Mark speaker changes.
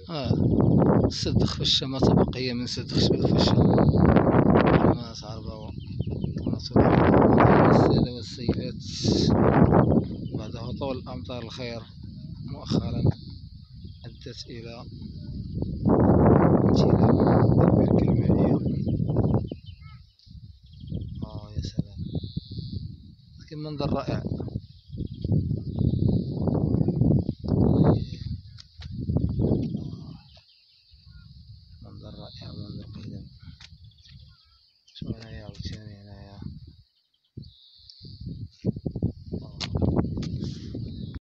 Speaker 1: سد خفشة ما بقية من سد خفشة ما صعبة السيلة والسيلات بعد هطول أمطار الخير مؤخرا أدت إلى البركة المائية. يا سلام، لكن منظر رائع. منظر رائع ومنظر قيم.